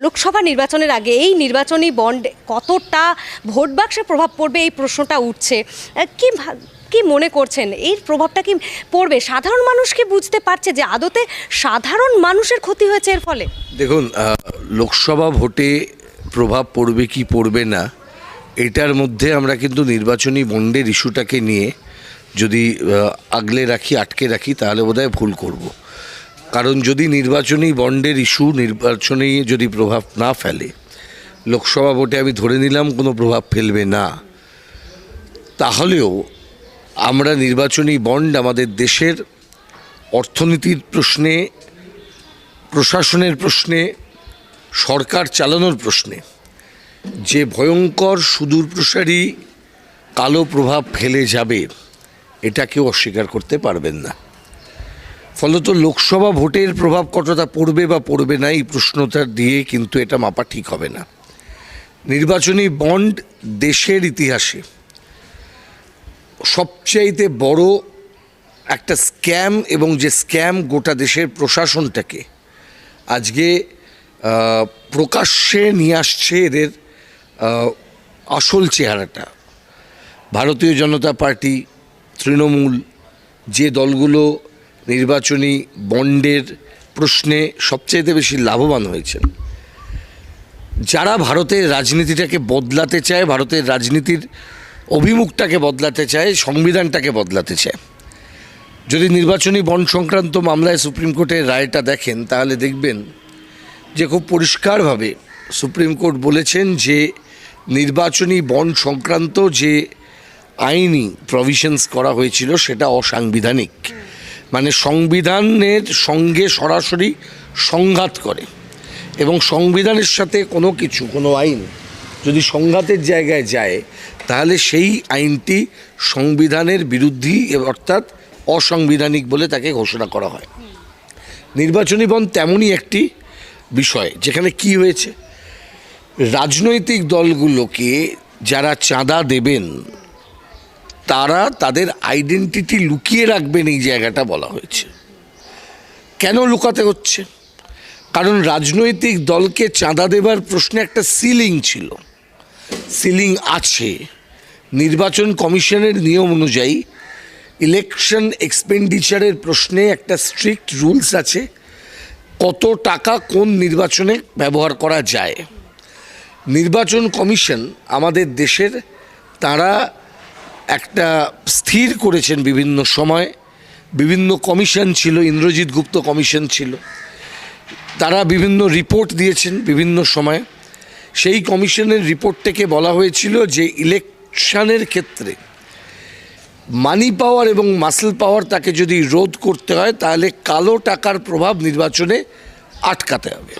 লোকসভা নির্বাচনের আগে এই নির্বাচনী বন্ড কতটা ভোট বাক্সে প্রভাব পড়বে এই প্রশ্নটা উঠছে। কি মনে করছেন, এর প্রভাবটা কি পড়বে? সাধারণ মানুষ কি বুঝতে পারছে যে আদতে সাধারণ মানুষের ক্ষতি হয়েছে এর ফলে? দেখুন, লোকসভা ভোটে প্রভাব পড়বে কি পড়বে না, এটার মধ্যে আমরা কিন্তু নির্বাচনী বন্ডের ইস্যুটাকে নিয়ে যদি আগলে রাখি, আটকে রাখি, তাহলে বোধহয় ভুল করব। কারণ যদি নির্বাচনী বন্ডের ইস্যু নির্বাচনে যদি প্রভাব না ফেলে, লোকসভা ভোটে আমি ধরে নিলাম কোনো প্রভাব ফেলবে না, তাহলেও আমরা নির্বাচনী বন্ড আমাদের দেশের অর্থনীতির প্রশ্নে, প্রশাসনের প্রশ্নে, সরকার চালানোর প্রশ্নে যে ভয়ঙ্কর সুদূরপ্রসারী কালো প্রভাব ফেলে যাবে, এটা কেউ অস্বীকার করতে পারবেন না। ফলত লোকসভা ভোটের প্রভাব কতটা পড়বে বা পড়বে না, এই প্রশ্নটা দিয়ে কিন্তু এটা মাপা ঠিক হবে না। নির্বাচনী বন্ড দেশের ইতিহাসে সবচাইতে বড় একটা স্ক্যাম, এবং যে স্ক্যাম গোটা দেশের প্রশাসনটাকে আজকে প্রকাশ্যে নিয়ে আসছে এদের আসল চেহারাটা। ভারতীয় জনতা পার্টি, তৃণমূল, যে দলগুলো নির্বাচনী বন্ডের প্রশ্নে সবচেয়ে বেশি লাভবান হয়েছেন, যারা ভারতের রাজনীতিটাকে বদলাতে চায়, ভারতের রাজনীতির অভিমুখটাকে বদলাতে চায়, সংবিধানটাকে বদলাতে চায়। যদি নির্বাচনী বন্ড সংক্রান্ত মামলায় সুপ্রিম কোর্টের রায়টা দেখেন, তাহলে দেখবেন যে খুব পরিষ্কারভাবে সুপ্রিম কোর্ট বলেছেন যে নির্বাচনী বন্ড সংক্রান্ত যে আইনি প্রভিশনস করা হয়েছিল সেটা অসাংবিধানিক, মানে সংবিধানের সঙ্গে সরাসরি সংঘাত করে, এবং সংবিধানের সাথে কোনো কিছু, কোনো আইন যদি সংঘাতের জায়গায় যায়, তাহলে সেই আইনটি সংবিধানের বিরুদ্ধী, অর্থাৎ অসাংবিধানিক বলে তাকে ঘোষণা করা হয়। নির্বাচনী বন্ড তেমনই একটি বিষয়, যেখানে কি হয়েছে, রাজনৈতিক দলগুলোকে যারা চাঁদা দেবেন তারা তাদের আইডেন্টিটি লুকিয়ে রাখবেন, এই জায়গাটা বলা হয়েছে। কেন লুকাতে হচ্ছে? কারণ রাজনৈতিক দলকে চাঁদা দেবার প্রশ্নে একটা সিলিং ছিল, সিলিং আছে। নির্বাচন কমিশনের নিয়ম অনুযায়ী ইলেকশন এক্সপেন্ডিচারের প্রশ্নে একটা স্ট্রিক্ট রুলস আছে, কত টাকা কোন নির্বাচনে ব্যবহার করা যায়। নির্বাচন কমিশন আমাদের দেশের, তারা একটা স্থির করেছেন বিভিন্ন সময়, বিভিন্ন কমিশন ছিল, ইন্দ্রজিৎ গুপ্ত কমিশন ছিল, তারা বিভিন্ন রিপোর্ট দিয়েছেন বিভিন্ন সময়। সেই কমিশনের রিপোর্ট থেকে বলা হয়েছিল যে ইলেকশনের ক্ষেত্রে মানি পাওয়ার এবং মাসল পাওয়ার তাকে যদি রোধ করতে হয়, তাহলে কালো টাকার প্রভাব নির্বাচনে আটকাতে হবে।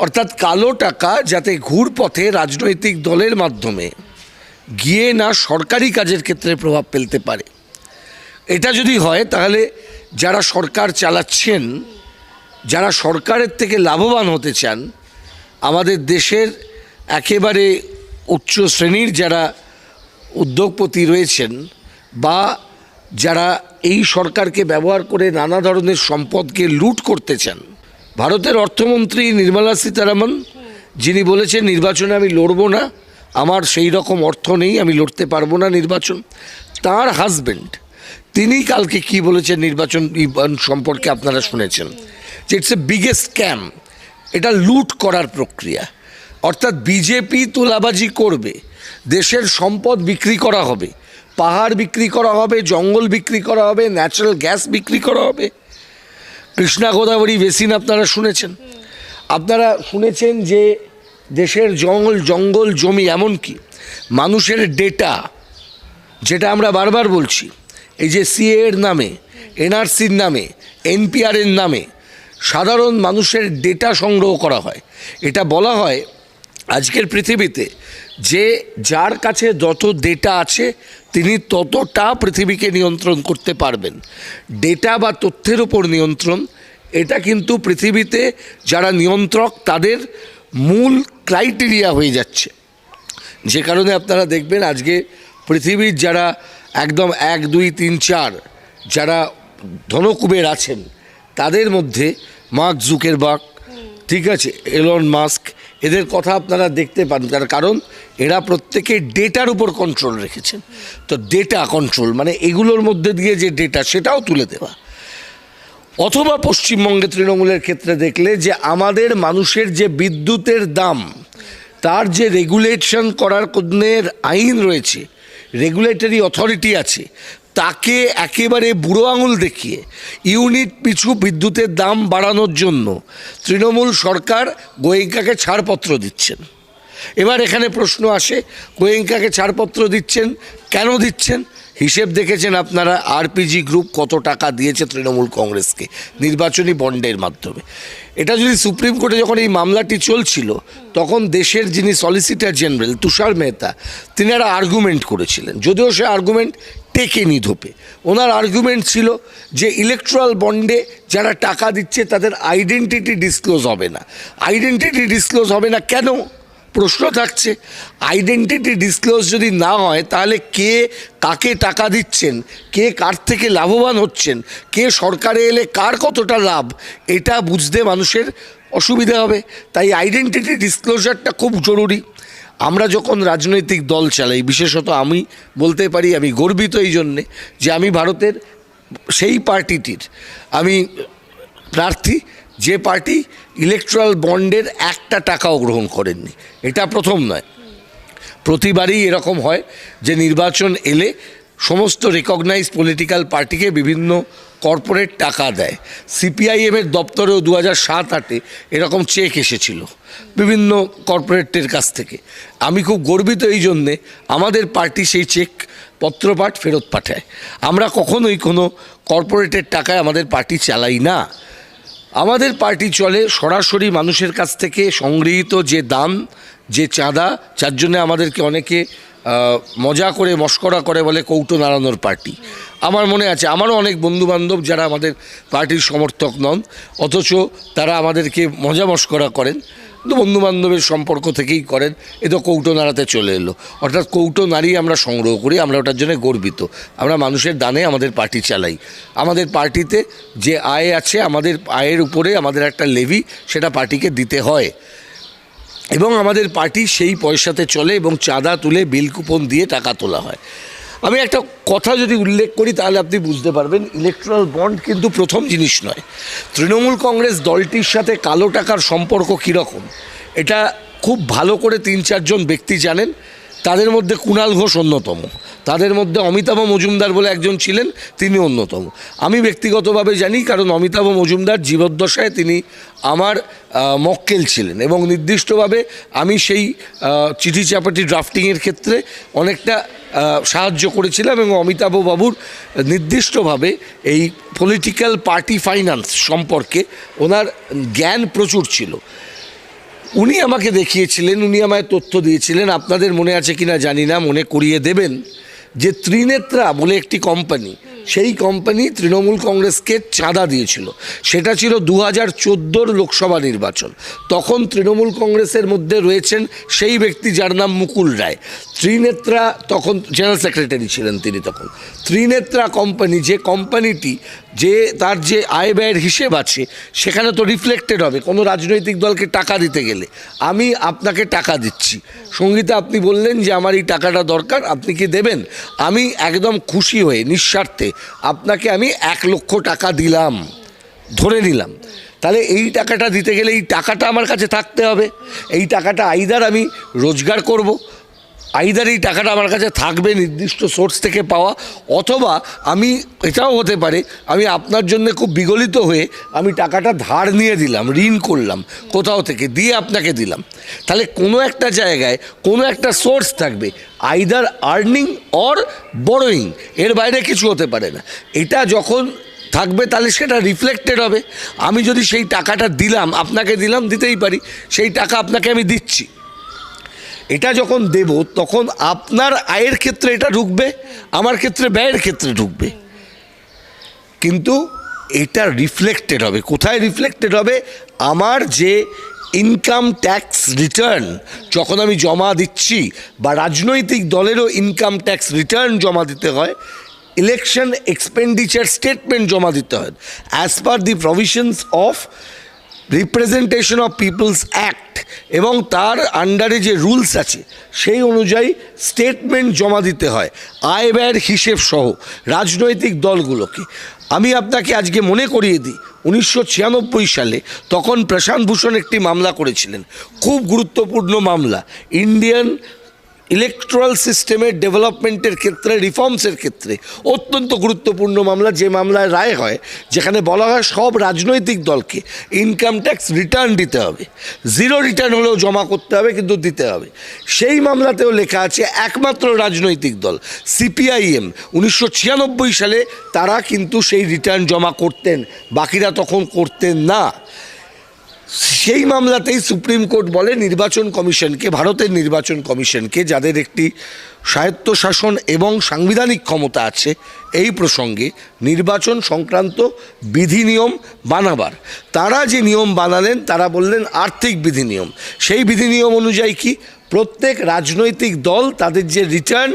অর্থাৎ কালো টাকা যাতে ঘুরপথে রাজনৈতিক দলের মাধ্যমে গিয়ে না সরকারি কাজের ক্ষেত্রে প্রভাব ফেলতে পারে। এটা যদি হয়, তাহলে যারা সরকার চালাচ্ছেন, যারা সরকারের থেকে লাভবান হতে চান, আমাদের দেশের একেবারে উচ্চ শ্রেণীর যারা উদ্যোগপতি রয়েছেন, বা যারা এই সরকারকে ব্যবহার করে নানা ধরনের সম্পদকে লুট করতে চান। ভারতের অর্থমন্ত্রী নির্মলা সীতারামন, যিনি বলেছেন নির্বাচনে আমি লড়ব না, আমার সেই রকম অর্থ নেই, আমি লড়তে পারবো না নির্বাচন, তার হাজব্যান্ড তিনি কালকে কি বলেছেন নির্বাচন সম্পর্কে আপনারা শুনেছেন, যে ইটস এ বিগেস্ট স্ক্যাম, এটা লুট করার প্রক্রিয়া। অর্থাৎ বিজেপি তোলাবাজি করবে, দেশের সম্পদ বিক্রি করা হবে, পাহাড় বিক্রি করা হবে, জঙ্গল বিক্রি করা হবে, ন্যাচারাল গ্যাস বিক্রি করা হবে। কৃষ্ণা গোদাবরী বেসিন আপনারা শুনেছেন, আপনারা শুনেছেন যে দেশের জঙ্গল জমি, এমনকি মানুষের ডেটা, যেটা আমরা বারবার বলছি, এই যে সিএ এর নামে, এনআরসির নামে, এনপিআরের নামে সাধারণ মানুষের ডেটা সংগ্রহ করা হয়। এটা বলা হয় আজকের পৃথিবীতে যে যার কাছে যত ডেটা আছে তিনি ততটা পৃথিবীকে নিয়ন্ত্রণ করতে পারবেন। ডেটা বা তথ্যের উপর নিয়ন্ত্রণ, এটা কিন্তু পৃথিবীতে যারা নিয়ন্ত্রক তাদের মূল ক্রাইটেরিয়া হয়ে যাচ্ছে। যে কারণে আপনারা দেখবেন আজকে পৃথিবীর যারা একদম 1, 2, 3, 4 যারা ধনকুবের আছেন, তাদের মধ্যে মার্ক জুকারবার্গ, ঠিক আছে, এলন মাস্ক, এদের কথা আপনারা দেখতে পান, তার কারণ এরা প্রত্যেকে ডেটার উপর কন্ট্রোল রেখেছেন। তো ডেটা কন্ট্রোল মানে এগুলোর মধ্যে দিয়ে যে ডেটা সেটাও তুলে দেওয়া। অথবা পশ্চিমবঙ্গে তৃণমূলের ক্ষেত্রে দেখলে যে আমাদের মানুষের যে বিদ্যুতের দাম, তার যে রেগুলেশন করার জন্যের আইন রয়েছে, রেগুলেটরি অথরিটি আছে, তাকে একেবারে বুড়ো আঙুল দেখিয়ে ইউনিট পিছু বিদ্যুতের দাম বাড়ানোর জন্য তৃণমূল সরকার গোয়েঙ্কাকে ছাড়পত্র দিচ্ছেন। এবার এখানে প্রশ্ন আসে, গোয়েঙ্কাকে ছাড়পত্র দিচ্ছেন কেন দিচ্ছেন? হিসেব দেখেছেন আপনারা, আরপিজি গ্রুপ কত টাকা দিয়েছে তৃণমূল কংগ্রেসকে নির্বাচনী বন্ডের মাধ্যমে। এটা যদি সুপ্রিম কোর্টে যখন এই মামলাটি চলছিল, তখন দেশের যিনি সলিসিটর জেনারেল তুষার মেহতা, তিনারা আর্গুমেন্ট করেছিলেন, যদিও সে আর্গুমেন্ট টেকেনি ধোপে। ওনার আর্গুমেন্ট ছিল যে ইলেকট্রাল বন্ডে যারা টাকা দিচ্ছে তাদের আইডেন্টিটি ডিসক্লোজ হবে না। আইডেন্টিটি ডিসক্লোজ হবে না কেন? প্রশ্ন থাকছে, আইডেন্টিটি ডিসক্লোজ যদি না হয় তাহলে কে কাকে টাকা দিচ্ছেন, কে কার থেকে লাভবান হচ্ছেন, কে সরকারে এলে কার কতটা লাভ, এটা বুঝতে মানুষের অসুবিধা হবে। তাই আইডেন্টিটি ডিসক্লোজারটা খুব জরুরি। আমরা যখন রাজনৈতিক দল চালাই, বিশেষত আমি বলতে পারি আমি গর্বিত এই জন্যে যে আমি ভারতের সেই পার্টিটির আমি প্রার্থী যে পার্টি ইলেকট্রাল বন্ডের একটা টাকাও গ্রহণ করেননি। এটা প্রথম নয়, প্রতিবারই এরকম হয় যে নির্বাচন এলে সমস্ত রেকগনাইজড পলিটিক্যাল পার্টিকে বিভিন্ন কর্পোরেট টাকা দেয়। সিপিআইএমের দপ্তরেও 2007-08 এরকম চেক এসেছিল বিভিন্ন কর্পোরেটের কাছ থেকে। আমি খুব গর্বিত এই জন্যে আমাদের পার্টি সেই চেক পত্রপাঠ ফেরত পাঠায়। আমরা কখনোই কোনো কর্পোরেটের টাকায় আমাদের পার্টি চালাই না। আমাদের পার্টি চলে সরাসরি মানুষের কাছ থেকে সংগৃহীত যে দান, যে চাঁদা, যার জন্য আমাদেরকে অনেকে মজা করে মস্করা করে বলে কৌটো নাড়ানোর পার্টি। আমার মনে আছে, আমারও অনেক বন্ধুবান্ধব যারা আমাদের পার্টির সমর্থক নন, অথচ তারা আমাদেরকে মজা মস্করা করেন, কিন্তু বন্ধুবান্ধবের সম্পর্ক থেকেই করেন। এ তো কৌটো নাড়াতে চলে এলো, অর্থাৎ কৌটো নাড়িয়ে আমরা সংগ্রহ করি, আমরা ওটার জন্য গর্বিত। আমরা মানুষের দানে আমাদের পার্টি চালাই। আমাদের পার্টিতে যে আয় আছে, আমাদের আয়ের উপরে আমাদের একটা লেভি, সেটা পার্টিকে দিতে হয় এবং আমাদের পার্টি সেই পয়সাতে চলে এবং চাঁদা তুলে বিল কুপন দিয়ে টাকা তোলা হয়। আমি একটা কথা যদি উল্লেখ করি তাহলে আপনি বুঝতে পারবেন, ইলেকট্রাল বন্ড কিন্তু প্রথম জিনিস নয়। তৃণমূল কংগ্রেস দলটির সাথে কালো টাকার সম্পর্ক কীরকম এটা খুব ভালো করে 3-4 জন ব্যক্তি জানেন। তাদের মধ্যে কুণাল ঘোষ অন্যতম, তাদের মধ্যে অমিতাভ মজুমদার বলে একজন ছিলেন, তিনি অন্যতম। আমি ব্যক্তিগতভাবে জানি, কারণ অমিতাভ মজুমদার জীবদ্দশায় তিনি আমার মক্কেল ছিলেন এবং নির্দিষ্টভাবে আমি সেই চিঠি চাপাটি ড্রাফটিংয়ের ক্ষেত্রে অনেকটা সাহায্য করেছিলাম এবং অমিতাভ বাবুর নির্দিষ্টভাবে এই পলিটিক্যাল পার্টি ফাইন্যান্স সম্পর্কে ওনার জ্ঞান প্রচুর ছিল। উনি আমাকে দেখিয়েছিলেন, উনি আমায় তথ্য দিয়েছিলেন। আপনাদের মনে আছে কিনা জানি না, মনে করিয়ে দেবেন যে ত্রিনেত্রা বলে একটি কোম্পানি, সেই কোম্পানি তৃণমূল কংগ্রেসকে চাঁদা দিয়েছিল। সেটা ছিল 2014 লোকসভা নির্বাচন। তখন তৃণমূল কংগ্রেসের মধ্যে রয়েছেন সেই ব্যক্তি যার নাম মুকুল রায়। ত্রিনেত্রা তখন জেনারেল সেক্রেটারি ছিলেন তিনি তখন। ত্রিনেত্রা কোম্পানি, যে কোম্পানিটি যে তার যে আয় ব্যয়ের হিসেব আছে সেখানে তো রিফ্লেক্টেড হবে কোনো রাজনৈতিক দলকে টাকা দিতে গেলে। আমি আপনাকে টাকা দিচ্ছি, সঙ্গীতা আপনি বললেন যে আমার এই টাকাটা দরকার, আপনি কি দেবেন? আমি একদম খুশি হয়ে নিঃস্বার্থে আপনাকে আমি 1 লক্ষ টাকা দিলাম, ধরে নিলাম। তাহলে এই টাকাটা দিতে গেলে এই টাকাটা আমার কাছে থাকতে হবে। এই টাকাটা আইদার আমি রোজগার করব, আইদার এই টাকাটা আমার কাছে থাকবে নির্দিষ্ট সোর্স থেকে পাওয়া, অথবা আমি এটাও হতে পারে আমি আপনার জন্য খুব বিগলিত হয়ে আমি টাকাটা ধার নিয়ে দিলাম, ঋণ করলাম কোথাও থেকে, দিয়ে আপনাকে দিলাম। তাহলে কোনো একটা জায়গায় কোনো একটা সোর্স থাকবে, আইদার আর্নিং অর বরোয়িং, এর বাইরে কিছু হতে পারে না। এটা যখন থাকবে তাহলে সেটা রিফ্লেক্টেড হবে। আমি যদি সেই টাকাটা দিলাম, আপনাকে দিলাম, দিতেই পারি, সেই টাকা আপনাকে আমি দিচ্ছি, এটা যখন দেব তখন আপনার আয়ের ক্ষেত্রে এটা ঢুকবে, আমার ক্ষেত্রে ব্যয়ের ক্ষেত্রে ঢুকবে, কিন্তু এটা রিফ্লেক্টেড হবে। কোথায় রিফ্লেক্টেড হবে? আমার যে ইনকাম ট্যাক্স রিটার্ন যখন আমি জমা দিচ্ছি, বা রাজনৈতিক দলেরও ইনকাম ট্যাক্স রিটার্ন জমা দিতে হয়, ইলেকশন এক্সপেন্ডিচার স্টেটমেন্ট জমা দিতে হয় as per the provisions of representation of people's act এবং তার আন্ডারে যে রুলস আছে সেই অনুযায়ী স্টেটমেন্ট জমা দিতে হয় আয় ব্যয়ের হিসেব সহ রাজনৈতিক দলগুলোকে। আমি আপনাকে আজকে মনে করিয়ে দিই 1996 সালে তখন প্রশান্ত ভূষণ একটি মামলা করেছিলেন, খুব গুরুত্বপূর্ণ মামলা, ইন্ডিয়ান ইলেকট্রাল সিস্টেমের ডেভেলপমেন্টের ক্ষেত্রে, রিফর্মসের ক্ষেত্রে অত্যন্ত গুরুত্বপূর্ণ মামলা। যে মামলায় রায় হয় যেখানে বলা হয় সব রাজনৈতিক দলকে ইনকাম ট্যাক্স রিটার্ন দিতে হবে, জিরো রিটার্ন হলেও জমা করতে হবে কিন্তু দিতে হবে। সেই মামলাতেও লেখা আছে একমাত্র রাজনৈতিক দল সিপিআইএম 1996 সালে তারা কিন্তু সেই রিটার্ন জমা করতেন, বাকিরা তখন করতেন না। সেই মামলাতেই সুপ্রিম কোর্ট বলে নির্বাচন কমিশনকে, ভারতের নির্বাচন কমিশনকে, যাদের একটি স্বায়ত্তশাসন এবং সাংবিধানিক ক্ষমতা আছে এই প্রসঙ্গে নির্বাচন সংক্রান্ত বিধিনিয়ম বানাবার, তারা যে নিয়ম বানালেন তারা বললেন আর্থিক বিধিনিয়ম। সেই বিধিনিয়ম অনুযায়ী কি প্রত্যেক রাজনৈতিক দল তাদের যে রিটার্ন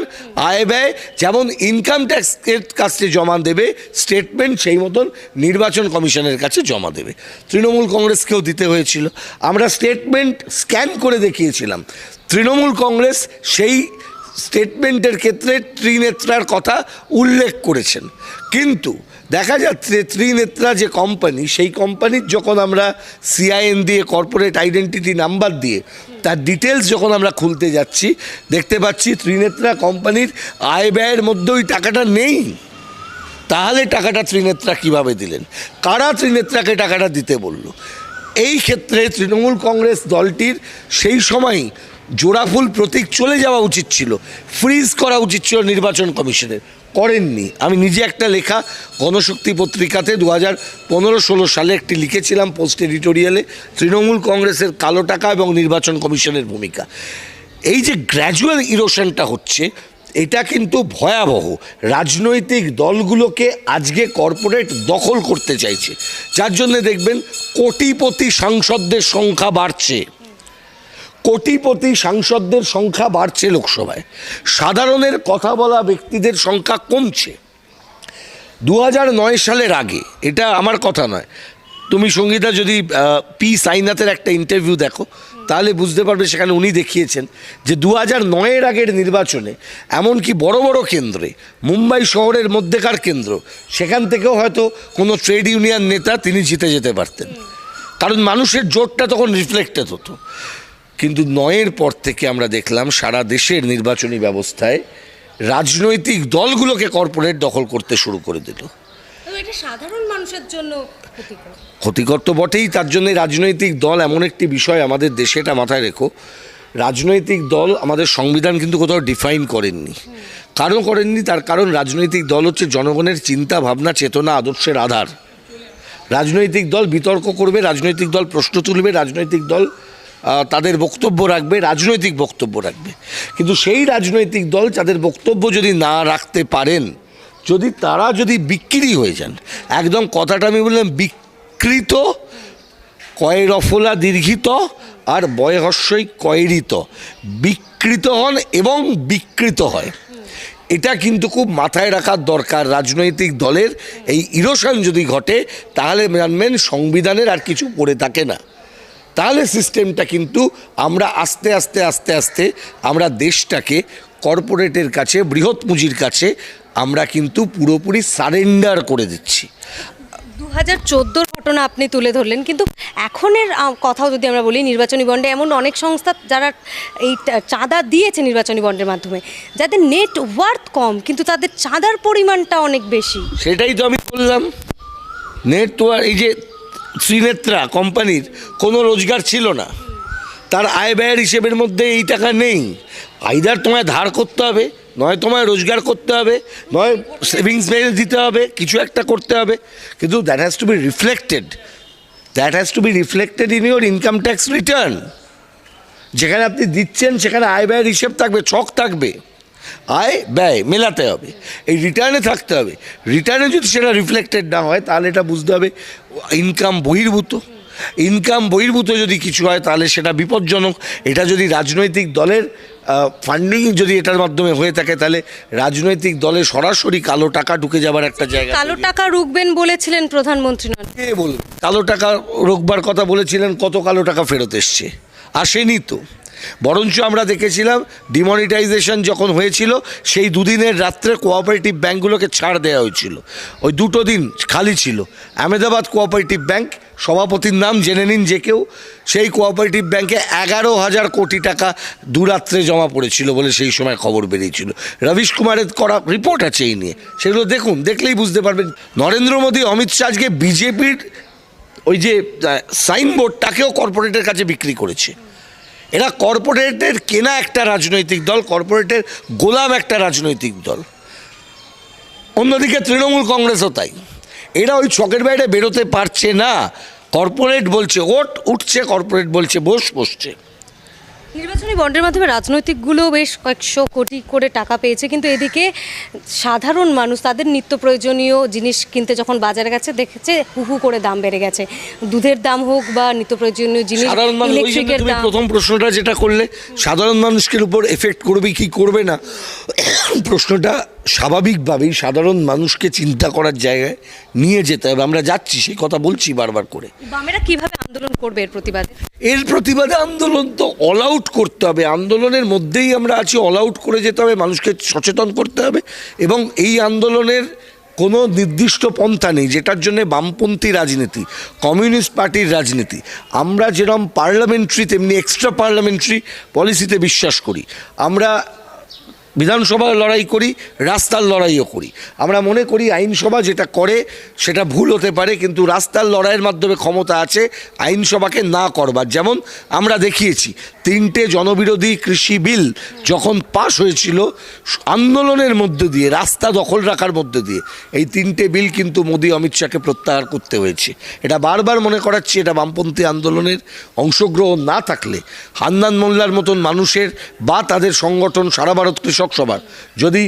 আয় ব্যয় যেমন ইনকাম ট্যাক্সের কাছে জমা দেবে স্টেটমেন্ট, সেই মতন নির্বাচন কমিশনের কাছে জমা দেবে। তৃণমূল কংগ্রেসকেও দিতে হয়েছিল। আমরা স্টেটমেন্ট স্ক্যান করে দেখিয়েছিলাম। তৃণমূল কংগ্রেস সেই স্টেটমেন্টের ক্ষেত্রে ত্রিনেত্রার কথা উল্লেখ করেছেন, কিন্তু দেখা যাচ্ছে ত্রিনেত্রা যে কোম্পানি, সেই কোম্পানির যখন আমরা সিআইএন দিয়ে, কর্পোরেট আইডেন্টিটি নাম্বার দিয়ে তার ডিটেলস যখন আমরা খুলতে যাচ্ছি, দেখতে পাচ্ছি ত্রিনেত্রা কোম্পানির আয় ব্যয়ের মধ্যে ওই টাকাটা নেই। তাহলে টাকাটা ত্রিনেত্রা কিভাবে দিলেন? কারা ত্রিনেত্রাকে টাকাটা দিতে বলল? এই ক্ষেত্রে তৃণমূল কংগ্রেস দলটির সেই সময়ই জোড়াফুল প্রতীক চলে যাওয়া উচিত ছিল, ফ্রিজ করা উচিত ছিল নির্বাচন কমিশনের, করেননি। আমি নিজে একটা লেখা গণশক্তি পত্রিকাতে 2015-16 সালে একটি লিখেছিলাম পোস্ট এডিটোরিয়ালে, তৃণমূল কংগ্রেসের কালো টাকা এবং নির্বাচন কমিশনের ভূমিকা। এই যে গ্র্যাজুয়াল ইরোশনটা হচ্ছে, এটা কিন্তু ভয়াবহ। রাজনৈতিক দলগুলোকে আজকে কর্পোরেট দখল করতে চাইছে, যার জন্য দেখবেন কোটিপতি সাংসদদের সংখ্যা বাড়ছে, কোটিপতি সাংসদদের সংখ্যা বাড়ছে লোকসভায়, সাধারণের কথা বলা ব্যক্তিদের সংখ্যা কমছে। 2009 সালের আগে, এটা আমার কথা নয়, তুমি সঙ্গীতা যদি পি সাইনাথের একটা ইন্টারভিউ দেখো তাহলে বুঝতে পারবে, সেখানে উনি দেখিয়েছেন যে 2009-এর আগের নির্বাচনে এমনকি বড় বড় কেন্দ্রে, মুম্বাই শহরের মধ্যেকার কেন্দ্র, সেখান থেকেও হয়তো কোনো ট্রেড ইউনিয়ন নেতা তিনি জিতে যেতে পারতেন, কারণ মানুষের জোরটা তখন রিফ্লেক্টেড হতো। কিন্তু 9-এর পর থেকে আমরা দেখলাম সারা দেশের নির্বাচনী ব্যবস্থায় রাজনৈতিক দলগুলোকে কর্পোরেট দখল করতে শুরু করে দিল। এটা সাধারণ মানুষের জন্য ক্ষতিকর তো বটেই। তার জন্য রাজনৈতিক দল এমন একটি বিষয় আমাদের দেশে, এটা মাথায় রেখো, রাজনৈতিক দল আমাদের সংবিধান কিন্তু কোথাও ডিফাইন করেননি, কারণ করেননি, তার কারণ রাজনৈতিক দল হচ্ছে জনগণের চিন্তা ভাবনা, চেতনা, আদর্শের আধার। রাজনৈতিক দল বিতর্ক করবে, রাজনৈতিক দল প্রশ্ন তুলবে, রাজনৈতিক দল তাদের বক্তব্য রাখবে, রাজনৈতিক বক্তব্য রাখবে। কিন্তু সেই রাজনৈতিক দল যাদের বক্তব্য যদি না রাখতে পারেন, যদি তারা যদি বিক্রি হয়ে যান, একদম কথাটা আমি বললাম বিকৃত, কয় রফলা দীর্ঘিত আর বয়হস্যই কয়রিত, বিকৃত হন এবং বিকৃত হয়, এটা কিন্তু খুব মাথায় রাখার দরকার। রাজনৈতিক দলের এই ইরোশন যদি ঘটে তাহলে জানবেন সংবিধানের আর কিছু পড়ে থাকে না। তাহলে সিস্টেমটা কিন্তু আমরা আস্তে আস্তে আস্তে আস্তে আমরা দেশটাকে কর্পোরেটের কাছে, বৃহৎ পুঁজির কাছে আমরা কিন্তু পুরোপুরি সারেন্ডার করে দিচ্ছি। 2014 ঘটনা আপনি তুলে ধরলেন, কিন্তু এখনের কথাও যদি আমরা বলি, নির্বাচনী বন্ডে এমন অনেক সংস্থা যারা এই চাঁদা দিয়েছে নির্বাচনী বন্ডের মাধ্যমে, যাদের নেট ওয়ার্থ কম কিন্তু তাদের চাঁদার পরিমাণটা অনেক বেশি। সেটাই তো আমি বললাম, নেট ওয়ার্থ, এই যে ত্রিনেত্রা কোম্পানির কোনো রোজগার ছিল না, তার আয় ব্যয়ের হিসেবের মধ্যে এই টাকা নেই। আইদার তোমায় ধার করতে হবে, নয় তোমায় রোজগার করতে হবে, নয় সেভিংস ব্যাংকে দিতে হবে, কিছু একটা করতে হবে, কিন্তু that has to be reflected, that has to be reflected in your income tax return. যেখানে আপনি দিচ্ছেন সেখানে আয় ব্যয়ের হিসেব থাকবে, ছক থাকবে, আয় ব্যয় মেলাতে হবে, এই রিটার্নে থাকতে হবে। রিটার্নে যদি সেটা রিফ্লেক্টেড না হয় তাহলে এটা বুঝতে হবে ইনকাম বহির্ভূত। ইনকাম বহির্ভূত যদি কিছু হয় তাহলে সেটা বিপজ্জনক। এটা যদি রাজনৈতিক দলের ফান্ডিং যদি এটার মাধ্যমে হয়ে থাকে তাহলে রাজনৈতিক দলে সরাসরি কালো টাকা ঢুকে যাবার একটা জায়গা। কালো টাকা রুখবেন বলেছিলেন প্রধানমন্ত্রী নরেন্দ্র কে বলুন কালো টাকা রোকবার কথা বলেছিলেন? কত কালো টাকা ফেরত এসছে? আসেনি তো। বরঞ্চ আমরা দেখেছিলাম ডিমনিটাইজেশন যখন হয়েছিল সেই দুদিনের রাত্রে কোঅপারেটিভ ব্যাঙ্কগুলোকে ছাড় দেওয়া হয়েছিল, ওই দুটো দিন খালি ছিল। আহমেদাবাদ কোঅপারেটিভ ব্যাঙ্ক, সভাপতির নাম জেনে নিন যে কেউ, সেই কোঅপারেটিভ ব্যাঙ্কে 11,000 কোটি টাকা দুরাত্রে জমা পড়েছিল বলে সেই সময় খবর বেরিয়েছিল। রবিশ কুমারের করা রিপোর্ট আছে এই নিয়ে, সেগুলো দেখুন, দেখলেই বুঝতে পারবেন। নরেন্দ্র মোদী, অমিত শাহ আজকে বিজেপির ওই যে সাইনবোর্ড তাকেও কর্পোরেটের কাছে বিক্রি করেছে। এরা কর্পোরেটের কেনা একটা রাজনৈতিক দল, কর্পোরেটের গোলাম একটা রাজনৈতিক দল। অন্যদিকে তৃণমূল কংগ্রেসও তাই। এরা ওই ছকের বাইরে বেরোতে পারছে না। কর্পোরেট বলছে ওঠ, উঠছে, কর্পোরেট বলছে বসছে। নির্বাচনী বন্ডের মাধ্যমে রাজনৈতিকগুলো বেশ কয়েকশো কোটি করে টাকা পেয়েছে, কিন্তু এদিকে সাধারণ মানুষ তাদের নিত্য প্রয়োজনীয় জিনিস কিনতে যখন বাজারে গেছে দেখেছে হু করে দাম বেড়ে গেছে। দুধের দাম হোক বা নিত্য প্রয়োজনীয় জিনিস, সাধারণ মানুষ, ওই জন্য তুমি প্রথম প্রশ্নটা যেটা করলে সাধারণ মানুষের উপর এফেক্ট করবে কি করবে না, প্রশ্নটা স্বাভাবিকভাবেই সাধারণ মানুষকে চিন্তা করার জায়গায় নিয়ে যেতে হবে। আমরা যাচ্ছি, সেই কথা বলছি বারবার করে। বামেরা কিভাবে আন্দোলন করবে এর প্রতিবাদে? এর প্রতিবাদে আন্দোলন তো অল আউট করতে হবে। আন্দোলনের মধ্যেই আমরা আছি, অল আউট করে যেতে হবে, মানুষকে সচেতন করতে হবে। এবং এই আন্দোলনের কোনো নির্দিষ্ট পন্থা নেই যেটার জন্য বামপন্থী রাজনীতি, কমিউনিস্ট পার্টির রাজনীতি, আমরা যেরকম পার্লামেন্টারি তেমনি এক্সট্রা পার্লামেন্টারি পলিসিতে বিশ্বাস করি। আমরা বিধানসভায় লড়াই করি, রাস্তার লড়াইও করি। আমরা মনে করি আইনসভা যেটা করে সেটা ভুল হতে পারে, কিন্তু রাস্তার লড়াইয়ের মাধ্যমে ক্ষমতা আছে আইনসভাকে না করবার। যেমন আমরা দেখিয়েছি 3টে জনবিরোধী কৃষি বিল যখন পাশ হয়েছিল আন্দোলনের মধ্যে দিয়ে, রাস্তা দখল রাখার মধ্যে দিয়ে, এই 3টে বিল কিন্তু মোদি অমিত শাহকে প্রত্যাহার করতে হয়েছে। এটা বারবার মনে করাচ্ছি, এটা বামপন্থী আন্দোলনের অংশগ্রহণ না থাকলে, হান্নান মোল্লার মতন মানুষের বা তাদের সংগঠন সারা ভারত কৃষক সভার যদি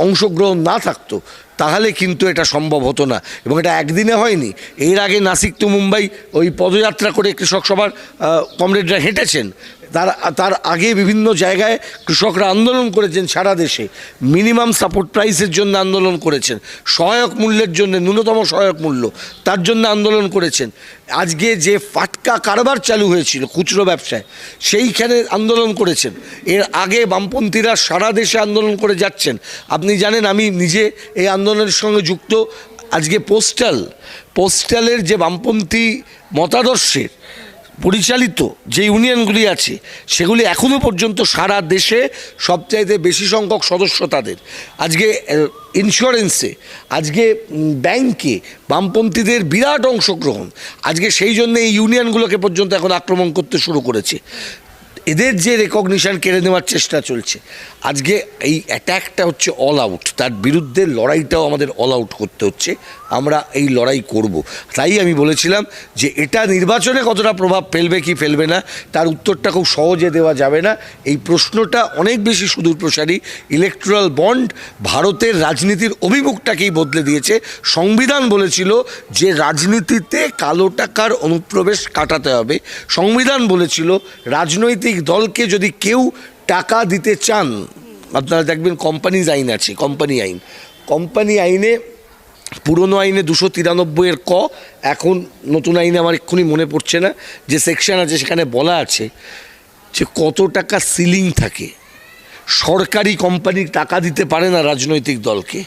অংশগ্রহণ না থাকতো তাহলে কিন্তু এটা সম্ভব হতো না। এবং এটা একদিনে হয়নি। এর আগে নাসিক টু মুম্বাই ওই পদযাত্রা করে কৃষক সভার কমরেডরা হেঁটেছেন। তার আগে বিভিন্ন জায়গায় কৃষকরা আন্দোলন করেছেন সারা দেশে, মিনিমাম সাপোর্ট প্রাইসের জন্য আন্দোলন করেছেন, সহায়ক মূল্যের জন্য, ন্যূনতম সহায়ক মূল্য তার জন্য আন্দোলন করেছেন। আজকে যে ফাটকা কারবার চালু হয়েছিল খুচরো ব্যবসায়, সেইখানে আন্দোলন করেছেন। এর আগে বামপন্থীরা সারা দেশে আন্দোলন করে যাচ্ছেন। আপনি জানেন আমি নিজে এই আন্দোলনের সঙ্গে যুক্ত। আজকে পোস্টালের যে বামপন্থী মতাদর্শের পরিচালিত যে ইউনিয়নগুলি আছে সেগুলি এখনও পর্যন্ত সারা দেশে সবচাইতে বেশি সংখ্যক সদস্য তাদের। আজকে ইন্স্যুরেন্সে, আজকে ব্যাংকে বামপন্থীদের বিরাট অংশগ্রহণ। আজকে সেই জন্য এই ইউনিয়নগুলোকে পর্যন্ত এখন আক্রমণ করতে শুরু করেছে। এদের যে রেকগনিশন কেড়ে নেওয়ার চেষ্টা চলছে, আজকে এই অ্যাট্যাকটা হচ্ছে অল আউট, তার বিরুদ্ধে লড়াইটাও আমাদের অল আউট করতে হচ্ছে। আমরা এই লড়াই করব। তাই আমি বলেছিলাম যে এটা নির্বাচনে কতটা প্রভাব ফেলবে কি ফেলবে না তার উত্তরটা খুব সহজে দেওয়া যাবে না। এই প্রশ্নটা অনেক বেশি সুদূরপ্রসারী। ইলেকট্রাল বন্ড ভারতের রাজনীতির অভিমুখটাকেই বদলে দিয়েছে। সংবিধান বলেছিল যে রাজনীতিতে কালো টাকার অনুপ্রবেশ কাটাতে হবে। সংবিধান বলেছিল রাজনৈতিক দলকে যদি কেউ টাকা দিতে চান, আপনারা দেখবেন কোম্পানিজ আইন আছে, কোম্পানি আইনে পুরনো আইনে 293 ক, এখন নতুন আইনে আমার এক্ষুনি মনে পড়ছে না যে সেকশন আছে, সেখানে বলা আছে যে কত টাকা সিলিং থাকে। সরকারি কোম্পানি টাকা দিতে পারে না রাজনৈতিক দলকে।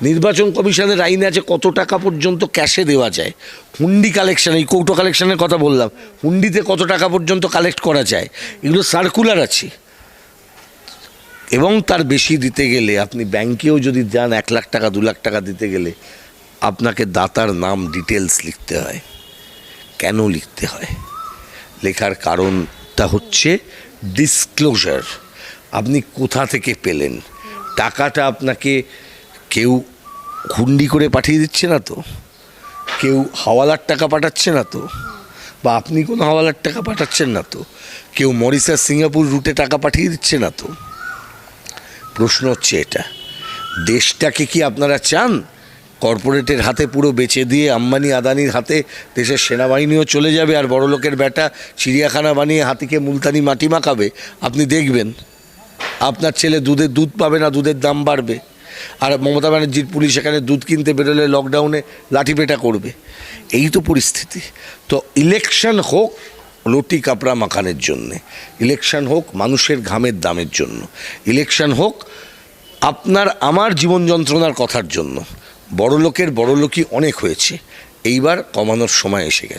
নির্বাচন কমিশনের আইনে আছে কত টাকা পর্যন্ত ক্যাশে দেওয়া যায়। হুন্ডি কালেকশন, এই কৌটো কালেকশনের কথা বললাম, হুন্ডিতে কত টাকা পর্যন্ত কালেক্ট করা যায়, এগুলো সার্কুলার আছে। এবং তার বেশি দিতে গেলে আপনি ব্যাংকেও যদি যান 1 লাখ টাকা 2 লাখ টাকা দিতে গেলে আপনাকে দাতার নাম ডিটেলস লিখতে হয়। কেন লিখতে হয়? লেখার কারণটা হচ্ছে ডিসক্লোজার। আপনি কোথা থেকে পেলেন টাকাটা, আপনাকে কেউ হুন্ডি করে পাঠিয়ে দিচ্ছে না তো, কেউ হাওয়ালার টাকা পাঠাচ্ছে না তো, বা আপনি কোনো হাওয়ালার টাকা পাঠাচ্ছেন না তো, কেউ মরিশাস সিঙ্গাপুর রুটে টাকা পাঠিয়ে দিচ্ছে না তো। প্রশ্ন হচ্ছে এটা, দেশটাকে কি আপনারা চান কর্পোরেটের হাতে পুরো বেচে দিয়ে আম্বানি আদানির হাতে দেশের সেনাবাহিনীও চলে যাবে, আর বড়লোকের বেটা চিড়িয়াখানা বানিয়ে হাতিকে মুলতানি মাটি মাখাবে, আপনি দেখবেন আপনার ছেলে দুধ পাবে না, দুধের দাম বাড়বে। আর মমতা ব্যানার্জির পুলিশ এখানে দুধ কিনতে বেরোলে লকডাউনে লাঠিপেটা করবে। এই তো পরিস্থিতি। তো ইলেকশন হোক রুটি কাপড়া মাখানের জন্যে, ইলেকশন হোক মানুষের ঘামের দামের জন্য, ইলেকশন হোক আপনার আমার জীবন যন্ত্রণার কথার জন্য। বড়লোকের বড়লোকই অনেক হয়েছে, এইবার কমানোর সময় এসে গেছে।